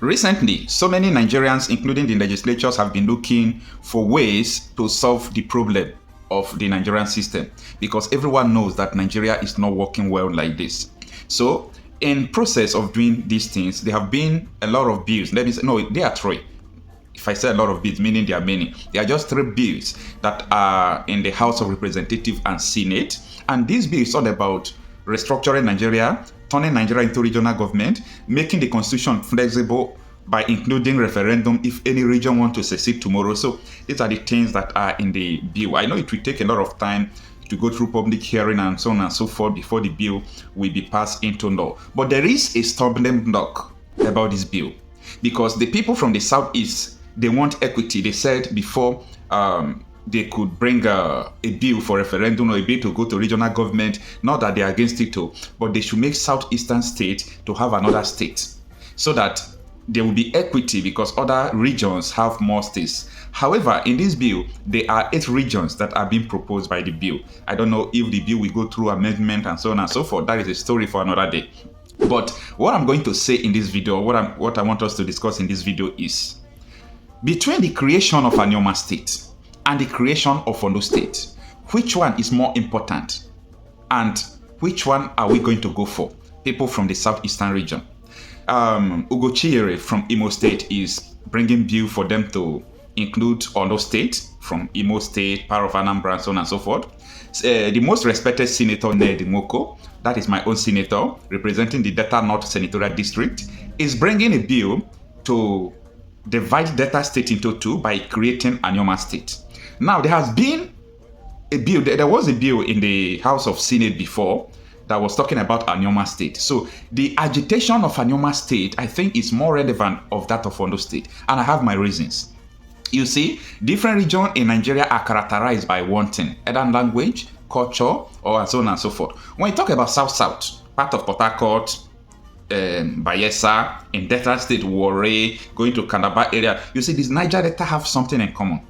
Recently, so many Nigerians, including the legislatures, have been looking for ways to solve the problem of the Nigerian system, because everyone knows that Nigeria is not working well like this. So, in process of doing these things, there have been a lot of bills. Let me say, no, there are three. If I say a lot of bills, meaning there are many. There are just three bills that are in the House of Representatives and Senate. And these bills are about restructuring Nigeria, turning Nigeria into regional government, making the constitution flexible by including referendum if any region wants to secede tomorrow. So these are the things that are in the bill. I know it will take a lot of time to go through public hearing and so on and so forth before the bill will be passed into law. But there is a stumbling block about this bill, because the people from the Southeast, they want equity. They said before they could bring a bill for referendum or a bill to go to regional government, not that they are against it too, but they should make Southeastern states to have another state so that there will be equity, because other regions have more states. However, in this bill, there are 8 regions that are being proposed by the bill. I don't know if the bill will go through amendment and so on and so forth. That is a story for another day. But what I'm going to say in this video, what I want us to discuss in this video is, between the creation of Anioma state and the creation of Orlu state, which one is more important? And which one are we going to go for? People from the Southeastern region. Ugochiere from Imo State is bringing bill for them to include Orlu State from Imo State, part of Anambra, and so on and so forth. The most respected senator, Ned Moko, that is my own senator, representing the Delta North Senatorial District, is bringing a bill to divide Delta State into 2 by creating Anioma State. Now, there has been a bill, there was a bill in the House of Senate before that was talking about Anioma State. So the agitation of Anioma State, I think, is more relevant of that of Orlu State. And I have my reasons. You see, different regions in Nigeria are characterized by one thing, either language, culture, or so on and so forth. When you talk about South-South, part of Port Harcourt, Bayelsa, in Delta State, Warri, going to Calabar area, you see, these Niger Delta have something in common.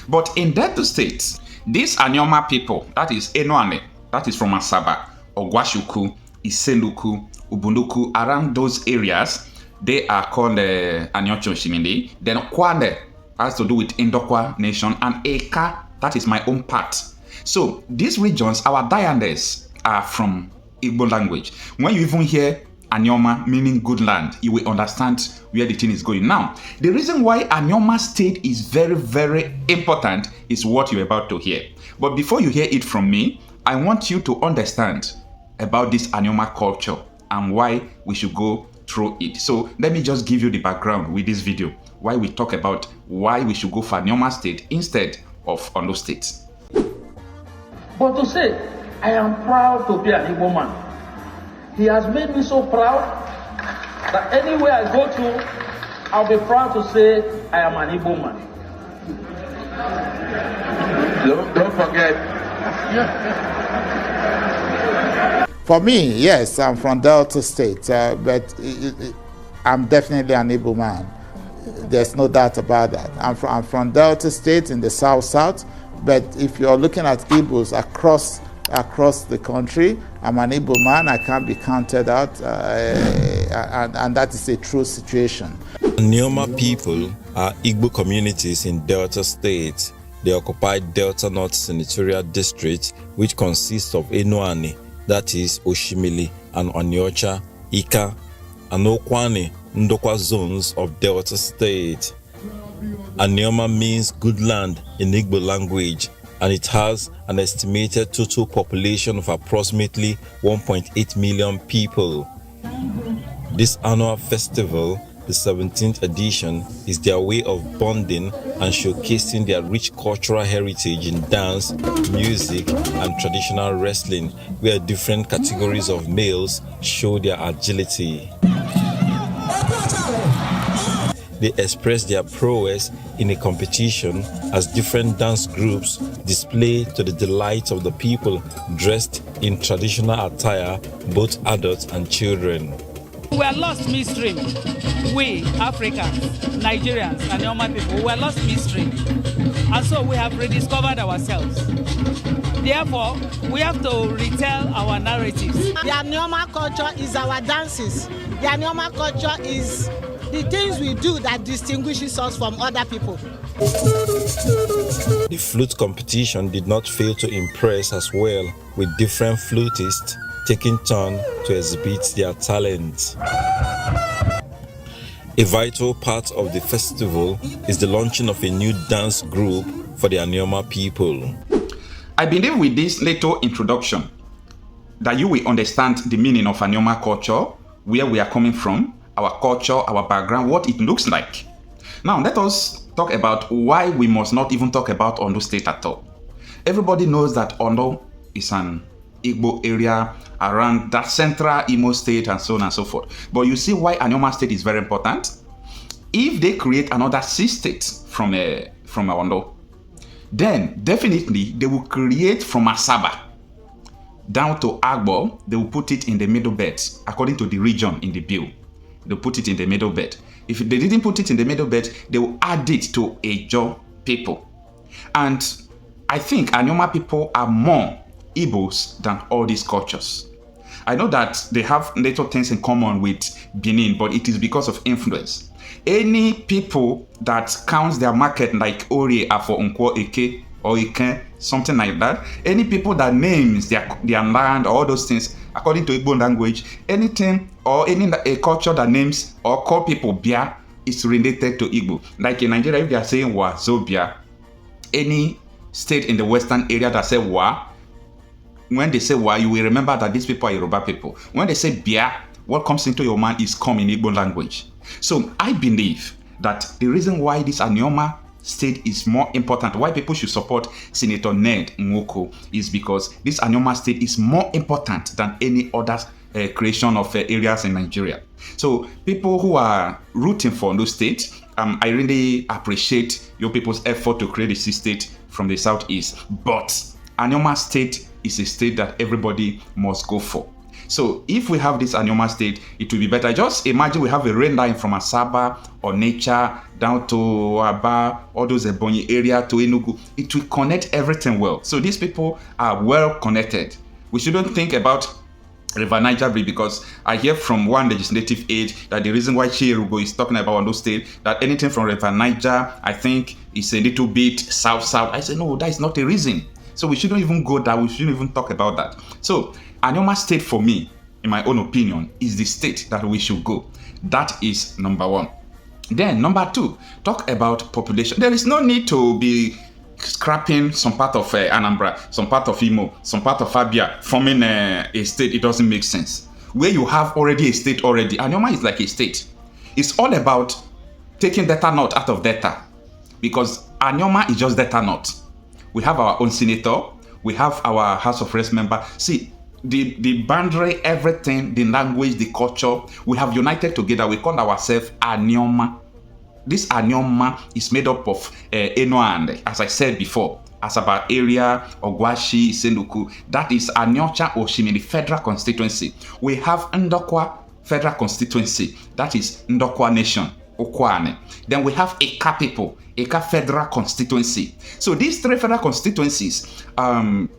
But in Delta State, these Anioma people, that is Enoane, that is from Asaba, Ogwashuku, Iseluku, Ubunuku, around those areas, they are called Anyocho Shimili. Then Kwande has to do with Indokwa Nation, and Eka, that is my own part. So these regions, our dialects are from Igbo language. When you even hear Anioma, meaning good land, you will understand where the thing is going. Now, the reason why Anioma state is very, very important is what you're about to hear. But before you hear it from me, I want you to understand about this Anioma culture and why we should go through it. So let me just give you the background with this video, why we talk about why we should go for Anioma state instead of Orlu state. But to say, I am proud to be an Igbo man, he has made me so proud that anywhere I go to, I'll be proud to say I am an Igbo man. Don't forget. For me, yes, I'm from Delta State, but I'm definitely an Igbo man. There's no doubt about that. I'm from Delta State in the South-South, but if you're looking at Igbos across the country, I'm an Igbo man. I can't be counted out, and that is a true situation. Anioma people are Igbo communities in Delta State. They occupy Delta North Senatorial District, which consists of Enoane, that is Oshimili, and Onyocha, Ika, and Okwane, Ndokwa zones of Delta State. Anioma means good land in Igbo language, and it has an estimated total population of approximately 1.8 million people. This annual festival, the 17th edition, is their way of bonding and showcasing their rich cultural heritage in dance, music, and traditional wrestling, where different categories of males show their agility. They express their prowess in a competition as different dance groups display to the delight of the people dressed in traditional attire, both adults and children. We are lost midstream. We, Africans, Nigerians, Anioma people, we are lost midstream. And so we have rediscovered ourselves. Therefore, we have to retell our narratives. The Anioma culture is our dances. The Anioma culture is the things we do that distinguishes us from other people. The flute competition did not fail to impress as well, with different flutists taking turn to exhibit their talent. A vital part of the festival is the launching of a new dance group for the Anioma people. I believe with this little introduction that you will understand the meaning of Anioma culture, where we are coming from, our culture, our background, what it looks like. Now let us talk about why we must not even talk about Ondo State at all. Everybody knows that Ondo is an Igbo area around that central Imo state and so on and so forth. But you see why Anioma state is very important? If they create another state from Ondo, then definitely they will create from Asaba down to Agbo. They will put it in the middle belt according to the region in the bill. They'll put it in the middle belt. If they didn't put it in the middle belt, they will add it to Ejo people. And I think Anioma people are more Igbos than all these cultures. I know that they have little things in common with Benin, but it is because of influence. Any people that counts their market like Ori, Afo, Nkwo, Eke, or Ike, something like that, any people that names their land, all those things, according to Igbo language, anything or a culture that names or call people Bia is related to Igbo. Like in Nigeria, if they are saying Wa, Zobia, any state in the western area that say Wa, when they say Wa, you will remember that these people are Yoruba people. When they say Bia, what comes into your mind is come in Igbo language. So I believe that the reason why this Anioma state is more important, why people should support Senator Ned Nwoko, is because this Anioma state is more important than any other creation of areas in Nigeria. So people who are rooting for those states, I really appreciate your people's effort to create a state from the southeast. But Anioma state is a state that everybody must go for. So if we have this Anioma state, it will be better. Just imagine we have a rail line from Asaba or Nature down to Aba, all those Ebonyi area to Enugu. It will connect everything well. So these people are well connected. We shouldn't think about River Niger Bridge, because I hear from one legislative aide that the reason why Chirugo is talking about Ondo State, that anything from River Niger, I think, is a little bit south-south. I said, no, that is not a reason. So we shouldn't even go there. We shouldn't even talk about that. So Anioma state, for me, in my own opinion, is the state that we should go. That is number one. Then number two, talk about population. There is no need to be scrapping some part of Anambra, some part of Imo, some part of Abia, forming a state. It doesn't make sense. Where you have already a state already, Anioma is like a state. It's all about taking Delta North out of Delta, because Anioma is just Delta North. We have our own senator. We have our House of Reps member. See, the boundary, everything, the language, the culture, we have united together. We call ourselves Anioma. This Anioma is made up of Enoande, as I said before, Asaba area, Ogwashi, Senduku. That is Aniocha Oshimiri Federal Constituency. We have Ndokwa Federal Constituency. That is Ndokwa Nation, Okwane. Then we have Ekpa people, Ekpa Federal Constituency. So these three federal constituencies,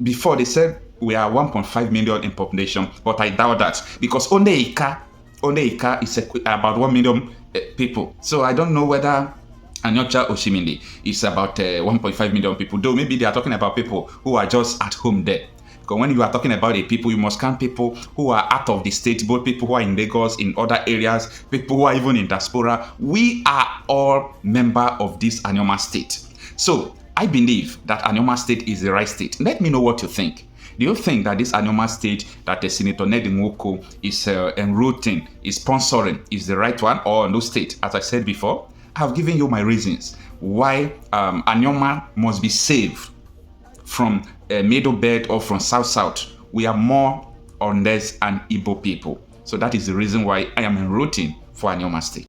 before they said we are 1.5 million in population, but I doubt that, because only Ekpa is about 1 million people. So I don't know whether Aniocha Oshimili is about 1.5 million people, though maybe they are talking about people who are just at home there. Because when you are talking about a people, you must count people who are out of the state, both people who are in Lagos, in other areas, people who are even in diaspora. We are all members of this Anioma state. So I believe that Anioma state is the right state. Let me know what you think. Do you think that this Anioma state that the Senator Ned Nwoko is enrolling, is sponsoring, is the right one, or no state? As I said before, I have given you my reasons why Anioma must be saved from middle belt or from south-south. We are more or less an Igbo people. So that is the reason why I am enrolling for Anioma state.